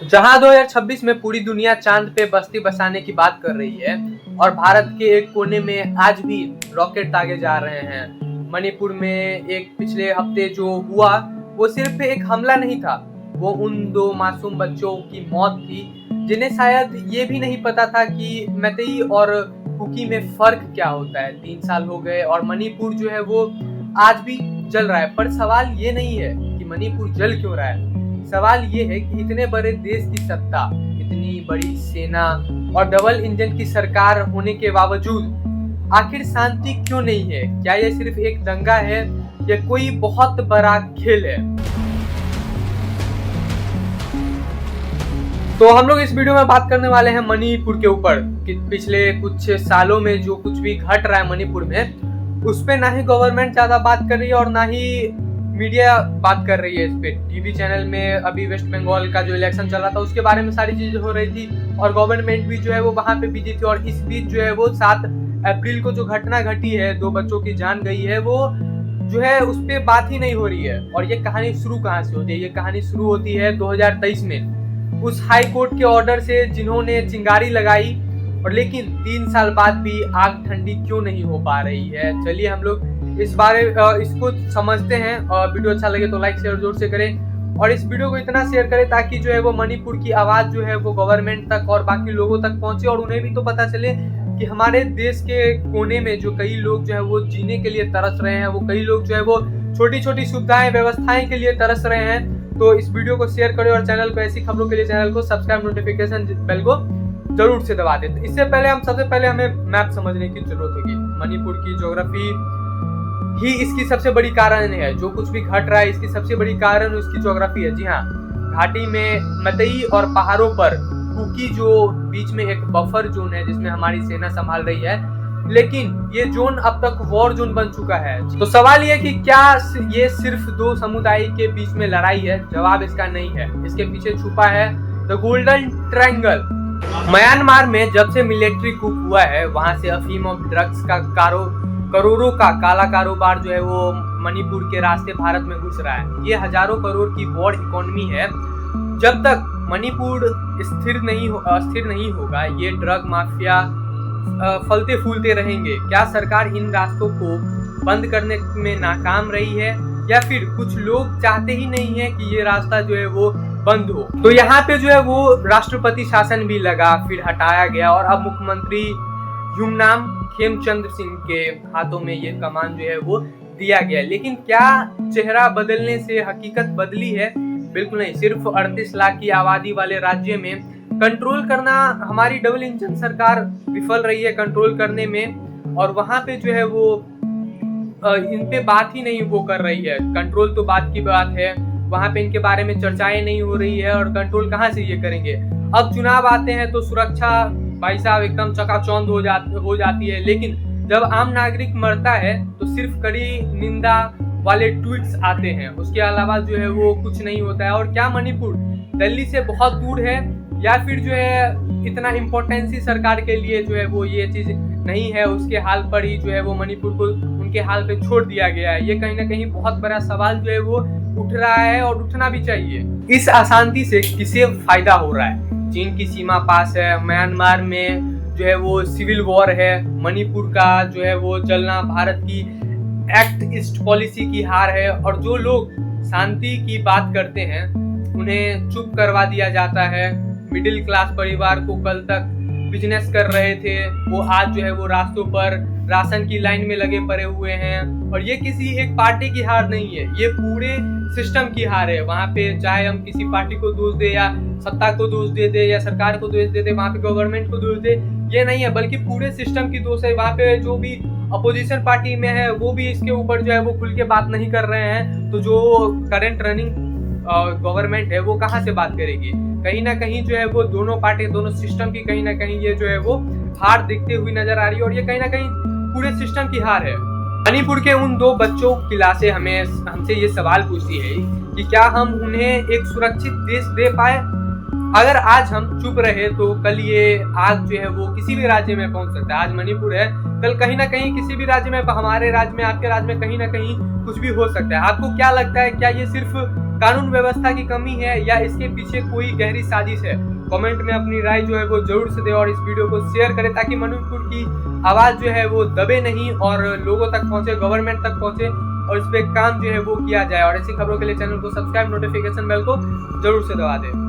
जहां 2026 में पूरी दुनिया चांद पे बस्ती बसाने की बात कर रही है और भारत के एक कोने में आज भी रॉकेट दागे जा रहे हैं। मणिपुर में एक पिछले हफ्ते जो हुआ वो सिर्फ एक हमला नहीं था, वो उन दो मासूम बच्चों की मौत थी जिन्हें शायद ये भी नहीं पता था कि मैतेई और कुकी में फर्क क्या होता है। 3 साल हो गए और मणिपुर जो है वो आज भी जल रहा है। पर सवाल ये नहीं है कि मणिपुर जल क्यों रहा है, सवाल ये है कि इतने बड़े देश की सत्ता, इतनी बड़ी सेना और डबल इंजन की सरकार होने के बावजूद आखिर शांति क्यों नहीं है। क्या ये सिर्फ एक दंगा है या कोई बहुत बड़ा खेल है? तो हम लोग इस वीडियो में बात करने वाले हैं मणिपुर के ऊपर कि पिछले कुछ सालों में जो कुछ भी घट रहा है मणिपुर में, उस पे ना ही गवर्नमेंट ज्यादा बात कर रही है और ना ही मीडिया बात कर रही है। इस पे टीवी चैनल में अभी वेस्ट बंगाल का जो इलेक्शन चल रहा था उसके बारे में सारी चीजें हो रही थी और गवर्नमेंट भी जो है वो वहां पे बिजी थी। और इस बीच जो है वो 7 अप्रैल को जो घटना घटी है, 2 बच्चों की जान गई है, वो जो है उस पे बात ही नहीं हो रही है। और ये कहानी शुरू कहाँ से होती है? ये कहानी शुरू होती है 2023 में उस हाई कोर्ट के ऑर्डर से जिन्होंने चिंगारी लगाई, और लेकिन 3 साल बाद भी आग ठंडी क्यों नहीं हो पा रही है। चलिए हम लोग इसको समझते हैं। वीडियो अच्छा लगे तो लाइक शेयर जोर से करें और इस वीडियो को इतना शेयर करें ताकि जो है वो मणिपुर की आवाज जो है वो गवर्नमेंट तक और बाकी लोगों तक पहुंचे और उन्हें भी तो पता चले कि हमारे देश के कोने में जो कई लोग जो है वो जीने के लिए तरस रहे हैं, वो कई लोग जो है वो छोटी छोटी सुविधाएं व्यवस्थाएं के लिए तरस रहे हैं। तो इस वीडियो को शेयर करें और चैनल को ऐसी खबरों के लिए चैनल को सब्सक्राइब, नोटिफिकेशन बेल को जरूर से दबा दें। तो इससे पहले सबसे पहले हमें मैप समझने की जरूरत होगी। मणिपुर की ज्योग्राफी ही इसकी सबसे बड़ी कारण है। जो कुछ भी घट रहा है इसकी सबसे बड़ी कारण उसकी ज्योग्राफी है। जी हाँ, घाटी में मैतेई और पहाड़ों पर कुकी जो बीच में एक बफर जोन है जिसमें हमारी सेना संभाल रही है, लेकिन ये जोन अब तक वॉर जोन बन चुका है। तो सवाल ये कि क्या ये सिर्फ 2 समुदाय के बीच में लड़ाई है? जवाब इसका नहीं है। इसके पीछे छुपा है द गोल्डन ट्रायंगल। म्यांमार में जब से मिलिट्री कूप हुआ है वहां से अफीम और ड्रग्स का करोड़ों का काला कारोबार जो है वो मणिपुर के रास्ते भारत में घुस रहा है। ये हजारों करोड़ की वॉर इकोनॉमी है। जब तक मणिपुर स्थिर नहीं होगा ये ड्रग माफिया फलते फूलते रहेंगे। क्या सरकार इन रास्तों को बंद करने में नाकाम रही है या फिर कुछ लोग चाहते ही नहीं है कि ये रास्ता जो है वो बंद हो? तो यहाँ पे जो है वो राष्ट्रपति शासन भी लगा, फिर हटाया गया और अब मुख्यमंत्री युमनाम खेमचंद्र सिंह के हाथों में ये कमान जो है वो दिया गया। लेकिन क्या चेहरा बदलने से हकीकत बदली है? बिल्कुल नहीं। सिर्फ 38 लाख की आबादी वाले राज्य में कंट्रोल करना हमारी डबल इंजन सरकार विफल रही है कंट्रोल करने में, और वहां पे जो है वो इन पे बात ही नहीं वो कर रही है। कंट्रोल तो बात की बात है, वहां पे इनके बारे में चर्चाएं नहीं हो रही है और कंट्रोल कहाँ से ये करेंगे। अब चुनाव आते हैं तो सुरक्षा भाई साहब एकदम चकाचौंध हो जाती है, लेकिन जब आम नागरिक मरता है तो सिर्फ कड़ी निंदा वाले ट्वीट्स आते हैं, उसके अलावा जो है वो कुछ नहीं होता है। और क्या मणिपुर दिल्ली से बहुत दूर है या फिर जो है इतना इम्पोर्टेंसी सरकार के लिए जो है वो ये चीज नहीं है, उसके हाल पर ही जो है वो मणिपुर को उनके हाल पे छोड़ दिया गया है? ये कहीं ना कहीं बहुत बड़ा सवाल जो है वो उठ रहा है और उठना भी चाहिए। इस अशांति से किसे फायदा हो रहा है? चीन की सीमा पास है, म्यांमार में जो है वो सिविल वॉर है, मणिपुर का जो है वो जलना भारत की एक्ट ईस्ट पॉलिसी की हार है, और जो लोग शांति की बात करते हैं उन्हें चुप करवा दिया जाता है। मिडिल क्लास परिवार को कल तक बिजनेस कर रहे थे वो आज जो है वो रास्तों पर राशन की लाइन में लगे पड़े हुए हैं। और ये किसी एक पार्टी की हार नहीं है, ये पूरे सिस्टम की हार है। वहां पे चाहे हम किसी पार्टी को दोष दे या सत्ता को दोष दे दे या सरकार को दोष दे दे, वहां पे गवर्नमेंट को दोष दे, ये नहीं है, बल्कि पूरे सिस्टम की दोष है। वहां पे जो भी अपोजिशन पार्टी में है वो भी इसके ऊपर जो है वो खुल के बात नहीं कर रहे हैं। तो जो करंट रनिंग गवर्नमेंट है वो कहाँ से बात करेगी? कहीं ना कहीं जो है वो दोनों पार्टी, दोनों सिस्टम की कहीं ना कहीं ये जो है वो हार दिखती हुई नजर आ रही है, और ये कहीं ना कहीं पूरे सिस्टम की हार है। मणिपुर के उन 2 बच्चों की लाशें हमसे ये सवाल पूछती है कि क्या हम उन्हें एक सुरक्षित देश दे पाए? अगर आज हम चुप रहे तो कल ये आग जो है वो किसी भी राज्य में पहुंच सकता है। आज मणिपुर है, कल कहीं ना कहीं किसी भी राज्य में, हमारे राज्य में, आपके राज्य में कहीं ना कहीं कुछ भी हो सकता है। आपको क्या लगता है, क्या ये सिर्फ कानून व्यवस्था की कमी है या इसके पीछे कोई गहरी साजिश है? कमेंट में अपनी राय जो है वो जरूर से दे और इस वीडियो को शेयर करें ताकि मणिपुर की आवाज जो है वो दबे नहीं और लोगों तक पहुंचे, गवर्नमेंट तक पहुंचे और इस पे काम जो है वो किया जाए। और ऐसी खबरों के लिए चैनल को सब्सक्राइब, नोटिफिकेशन बेल को जरूर से दबा दें।